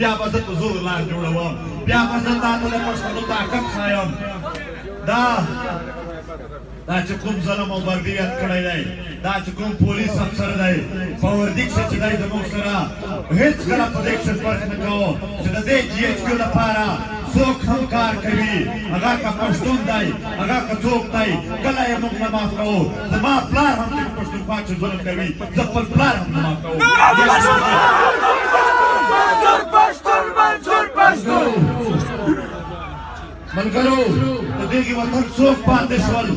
بیا به زه په زور لار جوړوم بیا به زه تا ته د پښتنو طاقت ښایم دا چې کوم ظلم او بردیت کړی دی دا چې کوم پولیس افسر دی په وردي کښې چې دی زموږ سره هېڅکله په دې کښې فرق نه کوو چې د دې GHQ لپاره څوک هم کار کوي هغه که پښتون دی هغه که څوک دی کله یې موږ نه معاف کوو زما پلار هم چې پښتونخوا چې ظلم کوي زه خپل پلار هم نه معاف کوم ملګرو د دې وطن څوک پاتې شول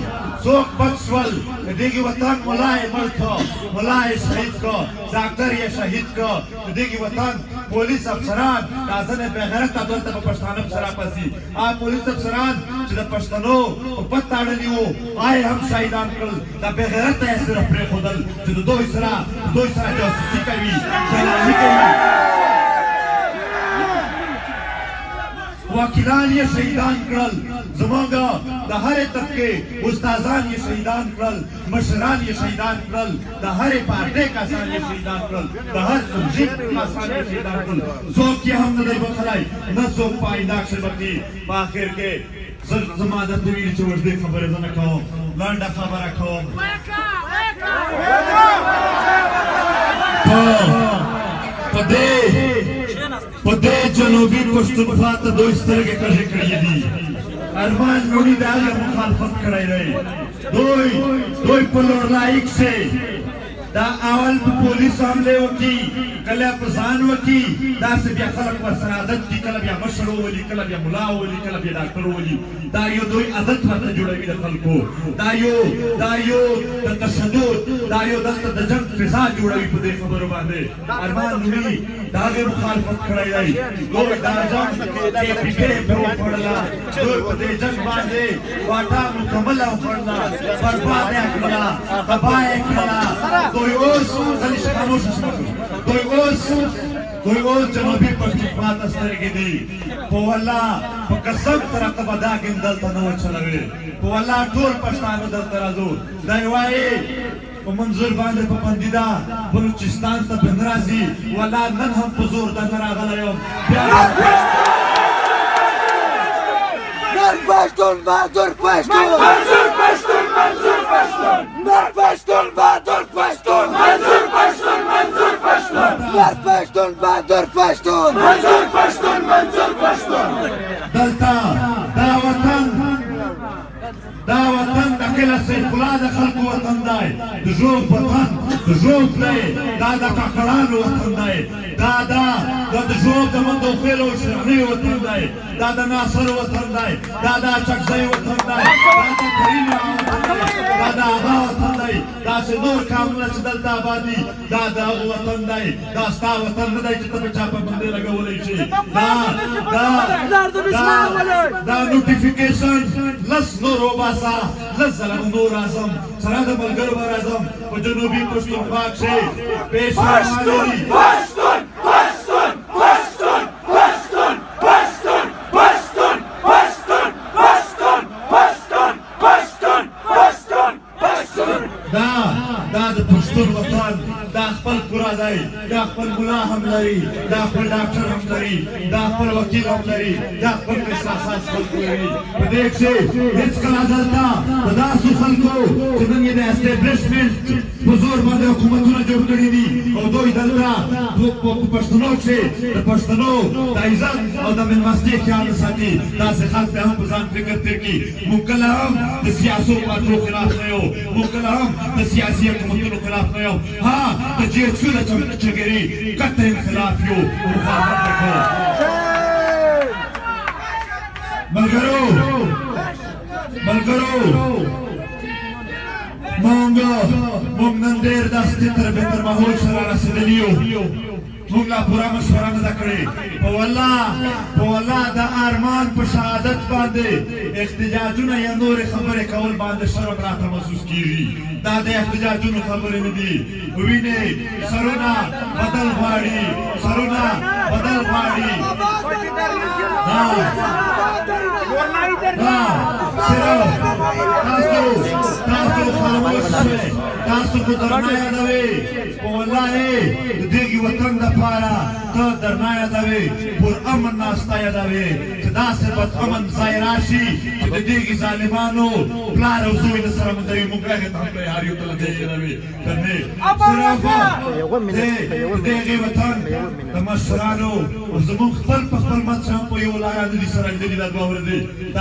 څوک بچ شول د دې وطن ملا یې مړ کړ ملا یې شهید کړ ډاکټر یې شهید کړ د دې وطن پولیس افسران دا ځنې بېغیرته دلته په پښتانه پسې راپسې هغه پولیس افسران چې د پښتنو په بد تړلي وو هغه هم شهیدان کړل دا بېغیرته یې صرف پرېښودل چې د دوی سره جاسوسي کوي جلالي کوي وکیلان یې شهیدان کړل زموږ د هرې طبقې استادان یې شهیدان کړل مشران یې شهیدان کړل د هرې پارټۍ کسان یې شهیدان کړل د هر تنظیم کسان یې شهیدان کړل څوک یې هم نه دی بخلی نه څوک په آینده کښې بخلي په آخر کې زما درته ویلي چې اوږدې خبرې زه نه کوم لنډه خبره کوم په دې جنوبي پښتونخوا ته دوی سترګې کږې کړې دي ارمان لوڼي د هغه مخالفت کړی دی دوی په لوړلایي کښې دا اول په پولیسو حملې وکړي کله په ځان وکړي داسې بیا خلک ورسره عادت دي کله بیا مشر وولي کله بیا ملا وولي کله بیا ډاکټر وولي دا یو دوی عادت ورته جوړوي د خلکو دا یو د تشدد دا یو دلته د جنګ فضا جوړوي په دې خبرو باندې ارمان لوڼي د هغې مخالفت کړی دی دوی دا جنګ KPK پرې وخوړله دوی په دې جنګ باندې واټه مکمله وخوړله برباد یې کړله تباه یې کړله دوی اوس خاموشه شوه دوی اوس جنوبي پښتونخوا ته سترګې دي په والله په قسم سره ته به دا ګیم دلته نه وچلوې په والله ټول پښتانه دلته راځو دی وایي په منظور باندې په بندیدا بلوچستان ته به نه راځي والله نن هم په زور دلته راغلی یم پشتون بهادر پشتون منظور پشتون منظور پشتون مر پشتون بهادر پشتون منظور پشتون منظور پشتون مر پشتون بهادر پشتون منظور پشتون منظور پشتون دلته دا وطن د کله سیف الله د خلکو وطن دی د ژوب وطن د ژوب دی دا د کاکړانو وطن دی دا د ژوب د مندوخېلو شرغنې وطن دی دا د ناصر وطن دی دا د اچکزۍ وطن دی دا د کریم وطن دی دا د هغه وطن دی داسې نور قومونه چې دلته آباد دي دا د هغو وطن دی دا ستا وطن نه دی چې ته په چا پابندۍ لګولی شي دا نوټیفیکیشن لس نور وباسه لس ځله به نور راځم سره د ملګرو به راځم په جنوبي پښتونخوا کښې پیشواني دا د پښتون وطن دا خپل پورا دی دا خپل ملا هم لري دا خپل ډاکټر هم لري دا خپل وکیل هم لري دا خپل احساسات خپل لري په دې کښې هېڅکله دلته د داسې خلکو چې نن یې د اسټیبلیشمنټ په زور باندې حکومتونه جوړ کړي دي او دوی دلته په پښتنو کښې د پښتنو د عزت او د مېلمستې خیال ساتي داسې خلک ته هم په ځان فکر تېر کړي موږ کله هم د سیاسو پارټیو خلاف نه یو موږ کله هم د سیاسي حکومتونو خلاف نه یو ها د GHQ د چغري قطعا خلاف یو مخالفت وکړو ملګرو موږ نن ډېر داسې تر بهتر ماحول سره رسېدلي یو موږ لا پوره مشوره نه ده کړې په والله د ارمان په شهادت باندې احتجاجونه یا نورې خبرې کول باندې شرم راته محسوس کېږي دا د احتجاجونو خبرې نه دي وینې سرونه بدل غواړي تاسو خو درنه یادوئ په والله د دې وطن دپاره ته درنا یادوې پر امن ناستا یادوې چې داسې بد امن ځای راشي چې د دې ظالمانو پلار او زوی د سره مدوي موږ هغې ته هم تیار یو کله دی یادوې کنې صرف د هغې وطن د مشرانو زموږ خپل په خپل منځ هم په یو لاره نه دي سره لیدلي دا دوه ورځې د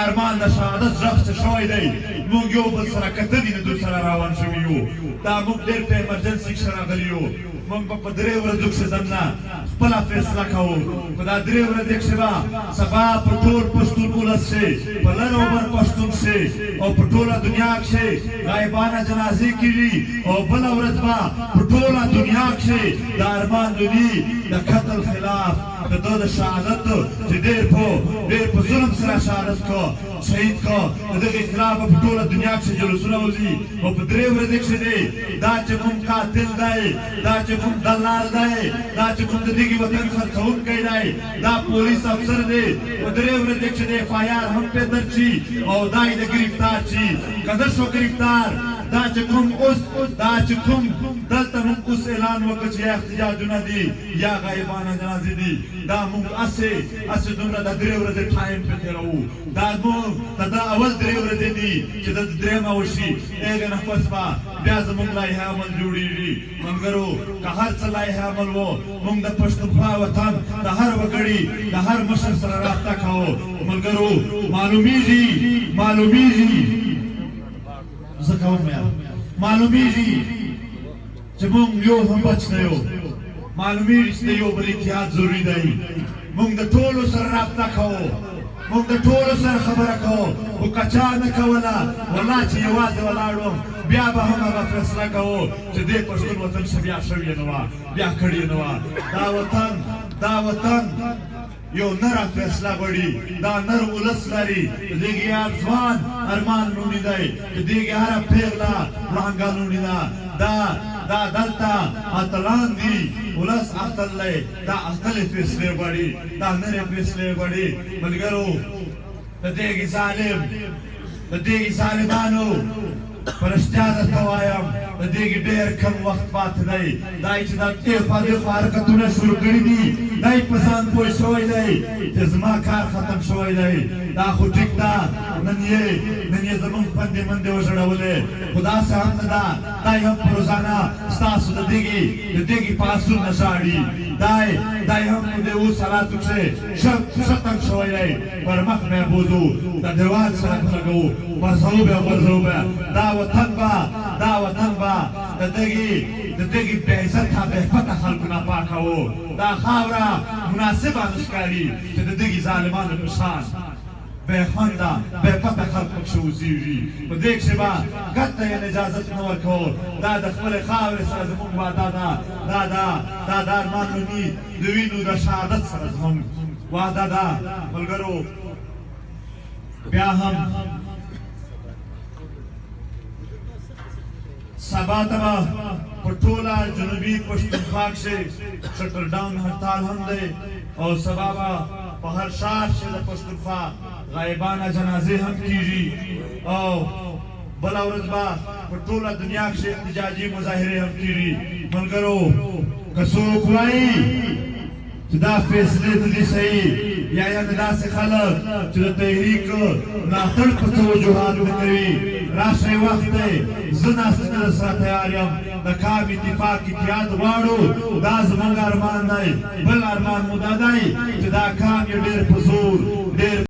ارمان د شهادت غږ څه شوی دی موږ یو بل سره کته دي نه دوی سره روان شوي یو دا موږ ډېر په ایمرجنسي کښې راغلي یو موږ به په درې ورځو کښې دننه خپله فیصله کوو په دا درې ورځې کښې به سبا په ټول پښتون ولس کښې په لر او بر پښتون کښې او په ټوله دنیا کښې غایبانه جنازې کېږي او بله ورځ به په ټوله دنیا کښې د ارمان لودي د قتل خلاف د ده د شهادت چې ډېر په ظلم سره شهادت کو شهید کو د دغې خلاف په ټوله دنیا کښې جلوسونه وځي او په درې ورځې کښې دی دا چې کوم قاتل دی دا چې کوم دلال دی دا چې کوم د دغې وطن خرڅوونکی دی دا پولیس افسر دی په درې ورځې کښې د FIR هم پرې درج شي او دا یې د ګرفتار شي که نه شو ګرفتار دا چې کوم دلته موږ اوس اعلان وکړ چې یا احتجاجونه دي یا غایبانه جنازې دي دا موږ هسې دومره د درې ورځې ټایم پرې تېروو دا موږ د اول درې ورځې دي چې د درېیمه وشي هغې نه پس به بیا زموږ لایحه عمل جوړېږي ملګرو که هر څه لایحه عمل و موږ د پښتونخوا وطن د هر وګړي د هر مشر سره رابطه کوو ملګرو معلومیږي زه کوم یار معلومیږي چې موږ یو هم بچ نه یو معلومیږي چې د یو بل اتحاد ضروري دی موږ د ټولو سره رابطه کوو موږ د ټولو سره خبره کوو خو که چا نه کوله والله چې یوازې ولاړ وم بیا به هم هغه فیصله کوو چې دې پښتون وطن شه بیا شوې نه وه بیا کړې نه وه دا وطن یو نره فیصله غواړي دا نر ولس لري د دې یار ځوان ارمان لوڼي دی د دې هره پیغله وړانګه لوڼي ده دا دلته اتلان دي ولس اتل دی دا اتلې فیصلې غواړي دا نرې فیصلې غواړي ملګرو د دې ظالمانو په رښتیا درته وایم د دې ډېر کم وخت پاتې دی دا چې دا دېخوا حرکتونه شروع کړي دي دا په ځان پوه شوی دی چې زما کار ختم شوی دی دا خو ټیک ده نن یې زموږ پندې مندې وژړولې خو داسې هم نه ده دا یې هم په روزانه ستاسو د دېګې پاسون نه ژاړي دا یې هم په دې اوس حالاتو کښې ښه تنګ شوی دی پر مخ به یې بوځو د دیوال سره لګوو غورځوو به دا وطن به د دغې بې عزته بې پته خلکو ناپاکه و دا خاوره مناسبه نه ښکاري چې د دغې ظالمانو په شان بې خونده بې پته خلکو پکښې اوسېږي په دې کښې به ګټه یې اجازت نه ورکوو دا د خپلې خاورې سره زموږ وعده ده دا د ارمان لوڼي د وینو د شهادت سره زموږ وعده ده ملګرو بیا هم سبا ته به په ټوله جنوبي پښتونخوا کښې شټل ډاون هړتال هم دی او سبا به په هر ښار کښې د پښتونخوا غایبانه جنازې هم کېږي او بله ورځ به په ټوله دنیا کښې احتجاجي مظاهرې هم کېږي ملګرو که څوک وایي چې دا فیصلې نه دي صحیح یا داسې خلک چې د تحریک ملاتړ په څه وجوهاتو کوي راشئ وخت دی زه ناستې سره تیار یم د کام اتفاق اتحاد غواړو دا زموږ ارمان دی بل ارمان مو دا دی چې دا کار